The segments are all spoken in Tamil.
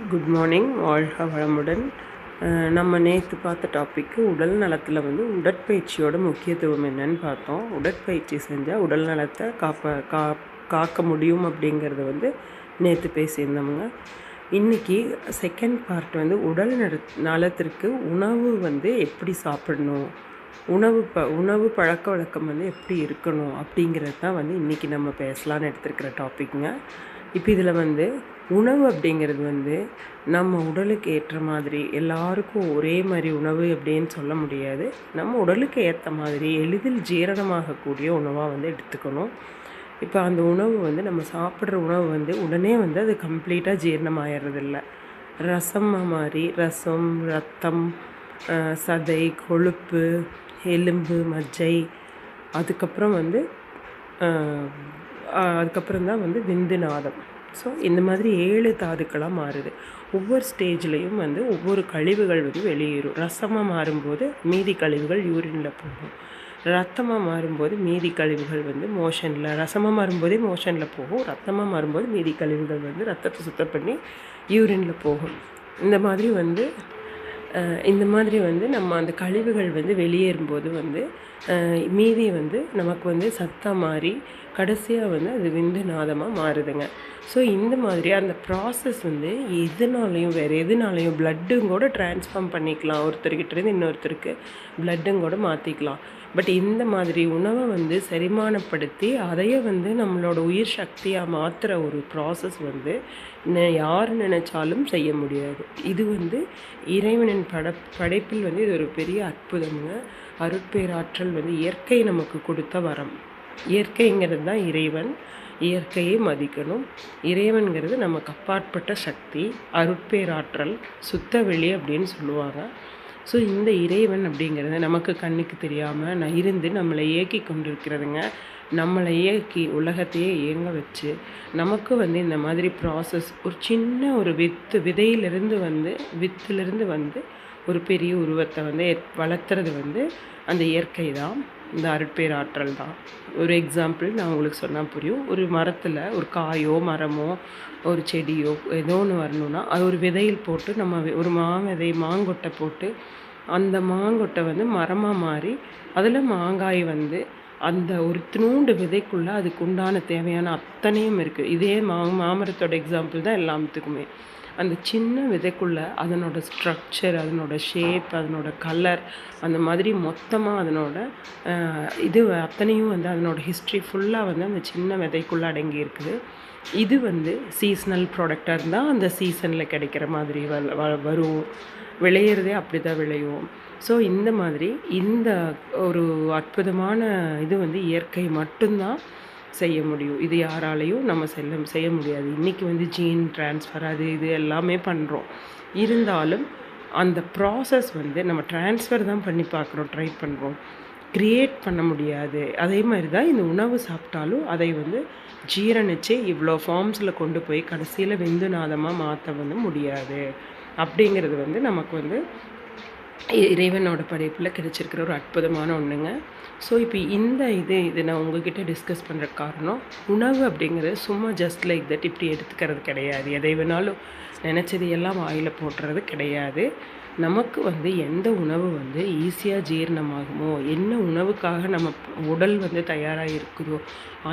Good morning. வாழ்க வளமுடன். நம்ம நேற்று பார்த்த டாப்பிக்கு உடல் நலத்தில் உடற்பயிற்சியோட முக்கியத்துவம் என்னன்னு பார்த்தோம். உடற்பயிற்சி செஞ்சால் உடல் நலத்தை காக்க முடியும் அப்படிங்கிறத நேற்று பேசியிருந்தோமுங்க. இன்றைக்கி செகண்ட் பார்ட் உடல் நலத்திற்கு உணவு எப்படி சாப்பிடணும், உணவு பழக்க வழக்கம் எப்படி இருக்கணும் அப்படிங்கிறது தான் இன்றைக்கி நம்ம பேசலான்னு எடுத்துருக்கிற டாப்பிக்குங்க. இப்போ இதில் உணவு அப்படிங்கிறது நம்ம உடலுக்கு ஏற்ற மாதிரி எல்லாருக்கும் ஒரே மாதிரி உணவு அப்படின்னு சொல்ல முடியாது. நம்ம உடலுக்கு ஏற்ற மாதிரி எளிதில் ஜீரணமாகக்கூடிய உணவாக எடுத்துக்கணும். இப்போ அந்த உணவு நம்ம சாப்பிட்ற உணவு உடனே அது கம்ப்ளீட்டாக ஜீரணமாகிடுறதில்ல. ரசம், ரத்தம், சதை, கொழுப்பு, எலும்பு, மஜ்ஜை, அதுக்கப்புறம் அதுக்கப்புறம் தான் விந்து நாதம். ஸோ இந்த மாதிரி 7 தாதுக்களாக மாறுது. ஒவ்வொரு ஸ்டேஜ்லேயும் ஒவ்வொரு கழிவுகள் வெளியேறும். ரசமாக மாறும்போது மீதி கழிவுகள் யூரினில் போகும். ரத்தமாக மாறும்போது மீதி கழிவுகள் மோஷனில், ரசமாக மாறும்போதே மோஷனில் போகும். ரத்தமாக மாறும்போது மீதி கழிவுகள் ரத்தத்தை சுத்தம் பண்ணி யூரினில் போகும். இந்த மாதிரி நம்ம அந்த கழிவுகள் வெளியேறும்போது மீதி நமக்கு சத்தாக மாறி கடைசியாக அது விந்து நாதமாக மாறுதுங்க. ஸோ இந்த மாதிரி அந்த ப்ராசஸ் எதுனாலையும் வேறு எதுனாலையும் ப்ளட்டும் கூட ட்ரான்ஸ்ஃபார்ம் பண்ணிக்கலாம். ஒருத்தர்கிட்டேருந்து இன்னொருத்தருக்கு ப்ளட்டும் கூட மாற்றிக்கலாம். பட் இந்த மாதிரி உணவை செரிமானப்படுத்தி அதையே நம்மளோட உயிர் சக்தியாக மாற்றுற ஒரு ப்ராசஸ் யார் நினச்சாலும் செய்ய முடியாது. இது இறைவனின் படைப்பில் இது ஒரு பெரிய அற்புதம்ங்க. அருட்பேராற்றல் இயற்கை நமக்கு கொடுத்த வரம். இயற்கைங்கிறது தான் இறைவன். இயற்கையை மதிக்கணும். இறைவன்கிறது நமக்கு அப்பாற்பட்ட சக்தி, அருட்பேராற்றல், சுத்த வெளி அப்படின்னு சொல்லுவாங்க. ஸோ இந்த இறைவன் அப்படிங்கிறது நமக்கு கண்ணுக்கு தெரியாமல் இருந்து நம்மளை இயக்கி கொண்டிருக்கிறதுங்க. நம்மளை இயக்கி உலகத்தையே இயங்க வச்சு நமக்கு இந்த மாதிரி ப்ராசஸ் ஒரு சின்ன ஒரு வித்துலேருந்து ஒரு பெரிய உருவத்தை வளர்த்துறது அந்த இயற்கை தான், இந்த அருட்பேராற்றல் தான். ஒரு எக்ஸாம்பிள் நான் உங்களுக்கு சொன்னால் புரியும். ஒரு மரத்தில் ஒரு காயோ மரமோ ஒரு செடியோ ஏதோ ஒன்று வரணுன்னா அது ஒரு விதையில் போட்டு நம்ம ஒரு மாங்கொட்டை போட்டு அந்த மாங்கொட்டை மரமாக மாறி அதில் மாங்காய் அந்த ஒரு தினூண்டு விதைக்குள்ளே அதுக்கு உண்டான தேவையான அத்தனையும் இருக்குது. இதே மாமரத்தோட எக்ஸாம்பிள் தான் எல்லாத்துக்குமே. அந்த சின்ன விதைக்குள்ளே அதனோட ஸ்ட்ரக்சர், அதனோட ஷேப், அதனோட கலர், அந்த மாதிரி மொத்தமாக அதனோட இது அத்தனையும் அதனோட ஹிஸ்ட்ரி ஃபுல்லாக அந்த சின்ன விதைக்குள்ளே அடங்கி இருக்குது. இது சீசனல் ப்ராடக்டாக இருந்தால் அந்த சீசனில் கிடைக்கிற மாதிரி வரும். விளையிறதே அப்படி தான் விளையும். ஸோ இந்த மாதிரி இந்த ஒரு அற்புதமான இது இயற்கை மட்டும்தான் செய்ய முடியும். இது யாராலையும் நம்ம செய்ய முடியாது. இன்றைக்கி ஜீன் ட்ரான்ஸ்ஃபர் அது இது எல்லாமே பண்ணுறோம். இருந்தாலும் அந்த ப்ராசஸ் நம்ம ட்ரான்ஸ்ஃபர் தான் பண்ணி பார்க்குறோம், ட்ரை பண்ணுறோம். க்ரியேட் பண்ண முடியாது. அதே மாதிரி தான் இந்த உணவு சாப்பிட்டாலும் அதை ஜீரணித்து இவ்வளோ ஃபார்ம்ஸில் கொண்டு போய் கடைசியில் விந்துநாதமாக மாற்ற முடியாது. அப்படிங்கிறது நமக்கு இறைவனோட படைப்பில் கிடைச்சிருக்கிற ஒரு அற்புதமான ஒன்றுங்க. ஸோ இப்போ இது நான் உங்ககிட்ட டிஸ்கஸ் பண்ணுற காரணம், உணவு அப்படிங்கிறது சும்மா ஜஸ்ட் லைக் தட் இப்படி எடுத்துக்கிறது கிடையாது. எதை வேணாலும் நினச்சது எல்லாம் வாயில் போட்டுறது கிடையாது. நமக்கு எந்த உணவு ஈஸியாக ஜீரணமாகுமோ, என்ன உணவுக்காக நம்ம உடல் தயாராக இருக்குதோ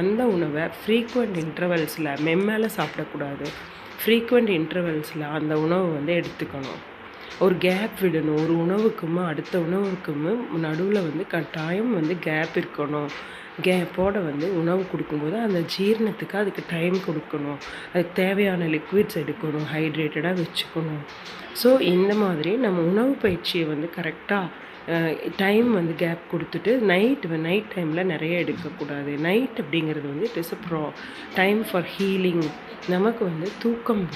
அந்த உணவை ஃப்ரீக்வெண்ட் இன்டர்வல்ஸில் மெம்மேலே சாப்பிடக்கூடாது. ஃப்ரீக்வெண்ட் இன்டர்வல்ஸில் அந்த உணவு எடுத்துக்கணும். ஒரு கேப் விடணும். ஒரு உணவுக்கும் அடுத்த உணவுக்கும் நடுவில் கட்டாயம் கேப் இருக்கணும். கேப்போடு உணவு கொடுக்கும்போது அந்த ஜீரணத்துக்கு அதுக்கு டைம் கொடுக்கணும். அதுக்கு தேவையான லிக்விட்ஸ் எடுக்கணும், ஹைட்ரேட்டடாக வச்சுக்கணும். ஸோ இந்த மாதிரி நம்ம உணவு பயிற்சியை கரெக்டாக டைம் கேப் கொடுத்துட்டு நைட் டைமில் நிறைய எடுக்கக்கூடாது. நைட் அப்படிங்கிறது it is time for healing. நமக்கு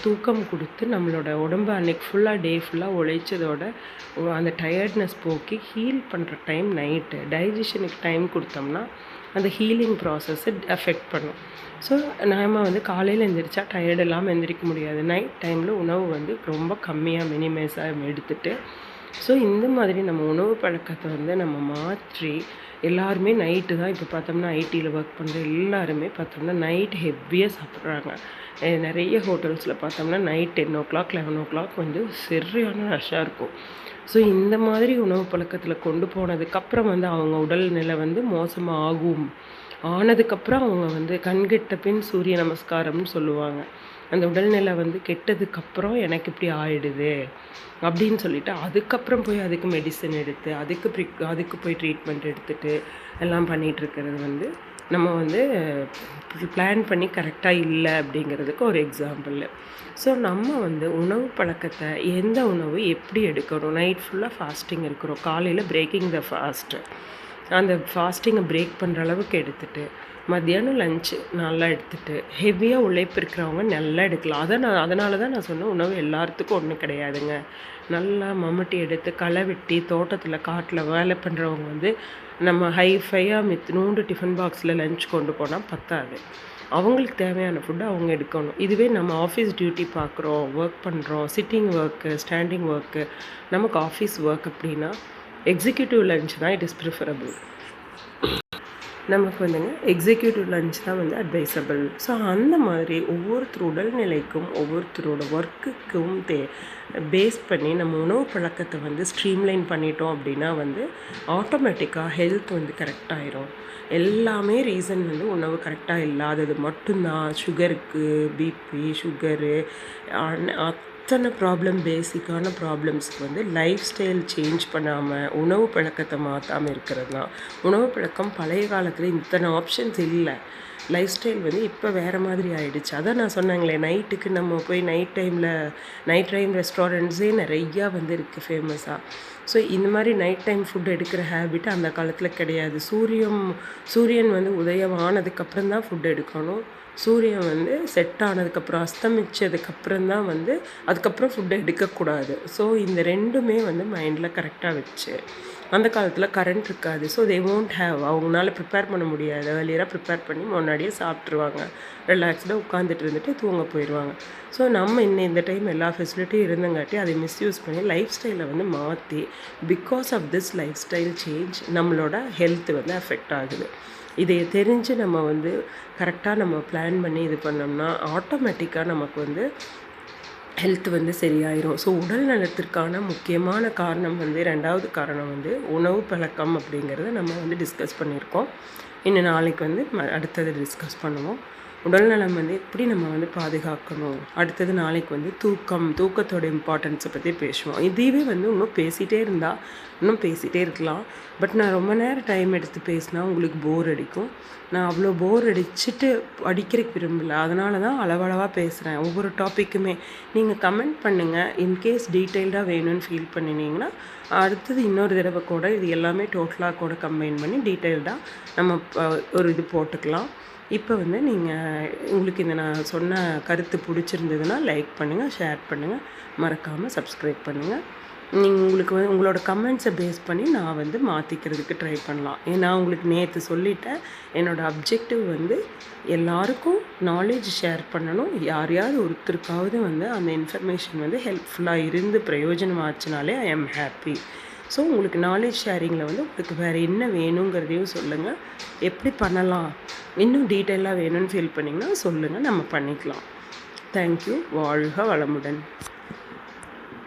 தூக்கம் கொடுத்து நம்மளோட உடம்பு அன்றைக்கி ஃபுல்லாக டே ஃபுல்லாக உழைச்சதோட அந்த டயர்ட்னஸ் போக்கி ஹீல் பண்ணுற டைம் நைட்டு. டைஜஷனுக்கு டைம் கொடுத்தோம்னா அந்த ஹீலிங் ப்ராசஸ்ஸை அஃபெக்ட் பண்ணும். ஸோ நாம் காலையில் எழுந்திரிச்சா டயர்டு இல்லாமல் எந்திரிக்க முடியாது. நைட் டைமில் உணவு ரொம்ப கம்மியாக மினிமைஸாக எடுத்துகிட்டு ஸோ இந்த மாதிரி நம்ம உணவு பழக்கத்தை நம்ம மாற்றி எல்லாருமே நைட்டு தான் இப்போ பார்த்தோம்னா ஐடியில் ஒர்க் பண்ணுற எல்லாருமே பார்த்தோம்னா நைட் ஹெவியாக சாப்பிட்றாங்க. நிறைய ஹோட்டல்ஸில் பார்த்தோம்னா நைட் 10:00 11:00 வந்து சரியான ரஷ்ஷாக இருக்கும். ஸோ இந்த மாதிரி உணவு பழக்கத்தில் கொண்டு போனதுக்கப்புறம் வந்து அவங்க உடல்நிலை வந்து மோசமாகும். ஆனதுக்கப்புறம் அவங்க வந்து கண்கெட்ட பின் சூரிய நமஸ்காரம்னு சொல்லுவாங்க. அந்த உடல்நிலை வந்து கெட்டதுக்கப்புறம் எனக்கு இப்படி ஆயிடுது அப்படின்னு சொல்லிட்டு அதுக்கப்புறம் போய் அதுக்கு மெடிசன் எடுத்து அதுக்கு போய் ட்ரீட்மெண்ட் எடுத்துகிட்டு எல்லாம் பண்ணிகிட்ருக்கிறது வந்து நம்ம வந்து பிளான் பண்ணி கரெக்டாக இல்லை அப்படிங்கிறதுக்கு ஒரு எக்ஸாம்பிள். ஸோ நம்ம வந்து உணவு பழக்கத்தை எந்த உணவு எப்படி எடுக்கணும், நைட் ஃபுல்லாக ஃபாஸ்டிங் இருக்கிறோம், காலையில் பிரேக்கிங் த ஃபாஸ்ட்டு, அந்த ஃபாஸ்டிங்கை பிரேக் பண்ணுற அளவுக்கு எடுத்துகிட்டு மத்தியானம் லஞ்சு நல்லா எடுத்துகிட்டு ஹெவியாக உழைப்பு இருக்கிறவங்க நல்லா எடுக்கலாம். அதனால தான் நான் சொன்னேன் உணவு எல்லாத்துக்கும் ஒன்றும் கிடையாதுங்க. நல்லா மம்முட்டி எடுத்து களை வெட்டி தோட்டத்தில் காட்டில் வேலை பண்ணுறவங்க வந்து நம்ம ஹைஃபையாக மித்னூண்டு டிஃபன் பாக்ஸில் லஞ்ச் கொண்டு போனால் பத்தாது. அவங்களுக்கு தேவையான ஃபுட்டு அவங்க எடுக்கணும். இதுவே நம்ம ஆஃபீஸ் டியூட்டி பார்க்குறோம், ஒர்க் பண்ணுறோம், சிட்டிங் ஒர்க்கு, ஸ்டாண்டிங் ஒர்க்கு, நமக்கு ஆஃபீஸ் ஒர்க் அப்படின்னா எக்ஸிக்யூட்டிவ் லஞ்ச் தான் இட் இஸ் ப்ரிஃபரபிள். நமக்கு வந்துங்க எக்ஸிக்யூட்டிவ் லஞ்ச் தான் வந்து அட்வைசபிள். ஸோ அந்த மாதிரி ஒவ்வொருத்தர் உடல்நிலைக்கும் ஒவ்வொருத்தரோட ஒர்க்குக்கும் பேஸ் பண்ணி நம்ம உணவு பழக்கத்தை வந்து ஸ்ட்ரீம்லைன் பண்ணிட்டோம் அப்படின்னா வந்து ஆட்டோமேட்டிக்காக ஹெல்த் வந்து கரெக்டாகிடும். எல்லாமே ரீசன் வந்து உணவு கரெக்டாக இல்லாதது மட்டும்தான். சுகருக்கு, பிபி, சுகரு, அத்தனை ப்ராப்ளம், பேசிக்கான ப்ராப்ளம்ஸ்க்கு வந்து லைஃப் ஸ்டைல் சேஞ்ச் பண்ணாமல் உணவு பழக்கத்தை மாற்றாமல் இருக்கிறது தான். உணவு பழக்கம் பழைய காலத்தில் இத்தனை ஆப்ஷன்ஸ் இல்லை. லைஃப் ஸ்டைல் வந்து இப்போ வேறு மாதிரி ஆகிடுச்சு. அதான் நான் சொன்னாங்களே, நைட்டுக்கு நம்ம போய் நைட் டைம் ரெஸ்டாரண்ட்ஸே நிறையா வந்து இருக்குது ஃபேமஸாக. ஸோ இந்த மாதிரி நைட் டைம் ஃபுட் எடுக்கிற ஹேபிட் அந்த காலத்தில் கிடையாது. சூரியன் வந்து உதயம் ஆனதுக்கப்புறம் தான் ஃபுட் எடுக்கணும். சூரியன் வந்து செட் ஆனதுக்கப்புறம் அஸ்தமிச்சதுக்கப்புறம் தான் வந்து அதுக்கப்புறம் ஃபுட்டை எடுக்கக்கூடாது. ஸோ இந்த ரெண்டுமே வந்து மைண்டில் கரெக்டாக வச்சு, அந்த காலத்தில் கரண்ட் இருக்காது. ஸோ தே ஓன்ட் ஹேவ், அவங்களால ப்ரிப்பேர் பண்ண முடியாது. ஏர்லியராக ப்ரிப்பேர் பண்ணி முன்னாடியே சாப்பிட்ருவாங்க. ரிலாக்ஸ்டாக உட்காந்துட்டு இருந்துட்டு தூங்க போயிடுவாங்க. ஸோ நம்ம இந்த டைம் எல்லா ஃபெசிலிட்டியும் இருந்தங்காட்டி அதை மிஸ்யூஸ் பண்ணி லைஃப் ஸ்டைலை வந்து மாற்றி, because of this lifestyle change நம்மளோட ஹெல்த் வந்து அஃபெக்ட் ஆகுது. இதை தெரிஞ்சு நம்ம வந்து கரெக்டாக நம்ம பிளான் பண்ணி இது பண்ணோம்னா ஆட்டோமேட்டிக்காக நமக்கு வந்து ஹெல்த் வந்து சரியாயிரும். ஸோ உடல் நலத்திற்கான முக்கியமான காரணம் வந்து 2வது காரணம் வந்து உணவு பழக்கம் அப்படிங்கிறத நம்ம வந்து டிஸ்கஸ் பண்ணியிருக்கோம். இன்னும் நாளைக்கு வந்து அடுத்தது டிஸ்கஸ் பண்ணுவோம். உடல்நலம் வந்து எப்படி நம்ம வந்து பாதுகாக்கணும். அடுத்தது நாளைக்கு வந்து தூக்கத்தோட இம்பார்ட்டன்ஸை பற்றி பேசுவோம். இதுவே வந்து இன்னும் பேசிகிட்டே இருக்கலாம். பட் நான் ரொம்ப நேரம் டைம் எடுத்து பேசினா உங்களுக்கு போர் அடிக்கும். நான் அவ்வளோ போர் அடிக்கிறதுக்கு விரும்பலை. அதனால தான் அளவளவாக பேசுகிறேன் ஒவ்வொரு டாப்பிக்குமே. நீங்கள் கமெண்ட் பண்ணுங்கள். இன்கேஸ் டீட்டெயில்டாக வேணும்னு ஃபீல் பண்ணினீங்கன்னா அடுத்தது இன்னொரு தடவை கூட இது எல்லாமே டோட்டலாக கூட கம்பைன் பண்ணி டீட்டெயில்டாக நம்ம ஒரு இது போட்டுக்கலாம். இப்போ வந்து உங்களுக்கு இந்த நான் சொன்ன கருத்து பிடிச்சிருந்ததுன்னா லைக் பண்ணுங்கள், ஷேர் பண்ணுங்கள், மறக்காமல் சப்ஸ்கிரைப் பண்ணுங்கள். உங்களுக்கு உங்களோட கமெண்ட்ஸை பேஸ் பண்ணி நான் வந்து மாற்றிக்கிறதுக்கு ட்ரை பண்ணலாம். நான் உங்களுக்கு நேற்று சொல்லிட்டேன், என்னோடய அப்ஜெக்டிவ் வந்து எல்லாருக்கும் நாலேஜ் ஷேர் பண்ணணும். யாரையாவது ஒருத்தருக்காவது வந்து அந்த இன்ஃபர்மேஷன் வந்து ஹெல்ப்ஃபுல்லாக இருந்து பிரயோஜனமாச்சுனாலே ஐ எம் ஹாப்பி. ஸோ உங்களுக்கு நாலேஜ் ஷேரிங்கில் வந்து உங்களுக்கு வேறு என்ன வேணுங்கிறதையும் சொல்லுங்கள். எப்படி பண்ணலாம், இன்னும் டீட்டெயிலாக வேணும்னு ஃபீல் பண்ணிங்கன்னா சொல்லுங்கள், நம்ம பண்ணிக்கலாம். தேங்க்யூ. வாழ்க வளமுடன்.